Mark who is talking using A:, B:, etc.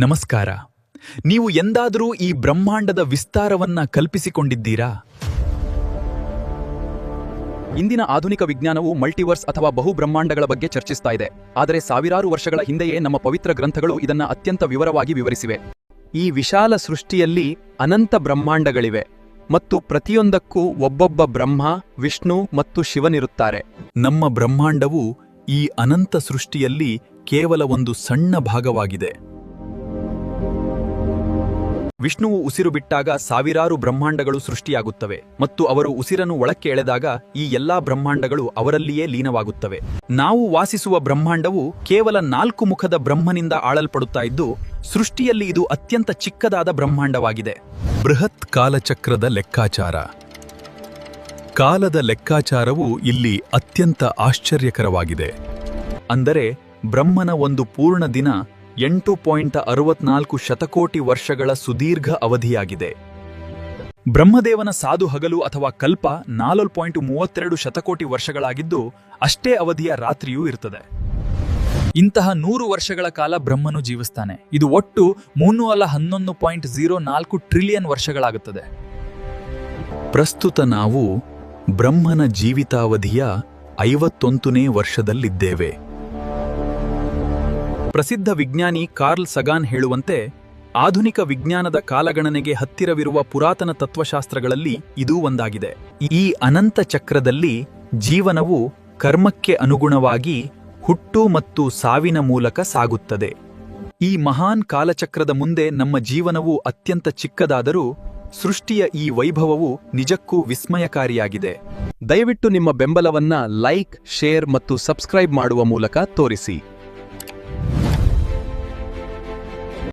A: ನಮಸ್ಕಾರ. ನೀವು ಎಂದಾದರೂ ಈ ಬ್ರಹ್ಮಾಂಡದ ವಿಸ್ತಾರವನ್ನ ಕಲ್ಪಿಸಿಕೊಂಡಿದ್ದೀರಾ?
B: ಇಂದಿನ ಆಧುನಿಕ ವಿಜ್ಞಾನವು ಮಲ್ಟಿವರ್ಸ್ ಅಥವಾ ಬಹು ಬ್ರಹ್ಮಾಂಡಗಳ ಬಗ್ಗೆ ಚರ್ಚಿಸ್ತಾ ಇದೆ. ಆದರೆ ಸಾವಿರಾರು ವರ್ಷಗಳ ಹಿಂದೆಯೇ ನಮ್ಮ ಪವಿತ್ರ ಗ್ರಂಥಗಳು ಇದನ್ನ ಅತ್ಯಂತ ವಿವರವಾಗಿ ವಿವರಿಸಿವೆ. ಈ ವಿಶಾಲ ಸೃಷ್ಟಿಯಲ್ಲಿ ಅನಂತ ಬ್ರಹ್ಮಾಂಡಗಳಿವೆ ಮತ್ತು ಪ್ರತಿಯೊಂದಕ್ಕೂ ಒಬ್ಬೊಬ್ಬ ಬ್ರಹ್ಮ, ವಿಷ್ಣು ಮತ್ತು ಶಿವನಿರುತ್ತಾರೆ.
A: ನಮ್ಮ ಬ್ರಹ್ಮಾಂಡವು ಈ ಅನಂತ ಸೃಷ್ಟಿಯಲ್ಲಿ ಕೇವಲ ಒಂದು ಸಣ್ಣ ಭಾಗವಾಗಿದೆ.
B: ವಿಷ್ಣುವು ಉಸಿರು ಬಿಟ್ಟಾಗ ಸಾವಿರಾರು ಬ್ರಹ್ಮಾಂಡಗಳು ಸೃಷ್ಟಿಯಾಗುತ್ತವೆ ಮತ್ತು ಅವರು ಉಸಿರನ್ನು ಒಳಕ್ಕೆ ಎಳೆದಾಗ ಈ ಎಲ್ಲಾ ಬ್ರಹ್ಮಾಂಡಗಳು ಅವರಲ್ಲಿಯೇ ಲೀನವಾಗುತ್ತವೆ.
A: ನಾವು ವಾಸಿಸುವ ಬ್ರಹ್ಮಾಂಡವು ಕೇವಲ 4 ಮುಖದ ಬ್ರಹ್ಮನಿಂದ ಆಳಲ್ಪಡುತ್ತಾ ಇದ್ದು, ಸೃಷ್ಟಿಯಲ್ಲಿ ಇದು ಅತ್ಯಂತ ಚಿಕ್ಕದಾದ ಬ್ರಹ್ಮಾಂಡವಾಗಿದೆ. ಬೃಹತ್ ಕಾಲಚಕ್ರದ ಲೆಕ್ಕಾಚಾರ. ಕಾಲದ ಲೆಕ್ಕಾಚಾರವು ಇಲ್ಲಿ ಅತ್ಯಂತ ಆಶ್ಚರ್ಯಕರವಾಗಿದೆ. ಅಂದರೆ ಬ್ರಹ್ಮನ ಒಂದು ಪೂರ್ಣ ದಿನ 8.64 ಶತಕೋಟಿ ವರ್ಷಗಳ ಸುದೀರ್ಘ ಅವಧಿಯಾಗಿದೆ. ಬ್ರಹ್ಮದೇವನ ಸಾಧು ಹಗಲು ಅಥವಾ ಕಲ್ಪ 4.32 ಶತಕೋಟಿ ವರ್ಷಗಳಾಗಿದ್ದು, ಅಷ್ಟೇ ಅವಧಿಯ ರಾತ್ರಿಯೂ ಇರುತ್ತದೆ. ಇಂತಹ 100 ವರ್ಷಗಳ ಕಾಲ ಬ್ರಹ್ಮನು ಜೀವಿಸ್ತಾನೆ. ಇದು ಒಟ್ಟು 311.04 ಟ್ರಿಲಿಯನ್ ವರ್ಷಗಳಾಗುತ್ತದೆ. ಪ್ರಸ್ತುತ ನಾವು ಬ್ರಹ್ಮನ ಜೀವಿತಾವಧಿಯ 51ನೇ ವರ್ಷದಲ್ಲಿದ್ದೇವೆ. ಪ್ರಸಿದ್ಧ ವಿಜ್ಞಾನಿ ಕಾರ್ಲ್ ಸಗಾನ್ ಹೇಳುವಂತೆ, ಆಧುನಿಕ ವಿಜ್ಞಾನದ ಕಾಲಗಣನೆಗೆ ಹತ್ತಿರವಿರುವ ಪುರಾತನ ತತ್ವಶಾಸ್ತ್ರಗಳಲ್ಲಿ ಇದೂ ಒಂದಾಗಿದೆ. ಈ ಅನಂತ ಚಕ್ರದಲ್ಲಿ ಜೀವನವು ಕರ್ಮಕ್ಕೆ ಅನುಗುಣವಾಗಿ ಹುಟ್ಟು ಮತ್ತು ಸಾವಿನ ಮೂಲಕ ಸಾಗುತ್ತದೆ. ಈ ಮಹಾನ್ ಕಾಲಚಕ್ರದ ಮುಂದೆ ನಮ್ಮ ಜೀವನವು ಅತ್ಯಂತ ಚಿಕ್ಕದಾದರೂ ಸೃಷ್ಟಿಯ ಈ ವೈಭವವು ನಿಜಕ್ಕೂ ವಿಸ್ಮಯಕಾರಿಯಾಗಿದೆ.
B: ದಯವಿಟ್ಟು ನಿಮ್ಮ ಬೆಂಬಲವನ್ನ ಲೈಕ್, ಶೇರ್ ಮತ್ತು ಸಬ್ಸ್ಕ್ರೈಬ್ ಮಾಡುವ ಮೂಲಕ ತೋರಿಸಿ.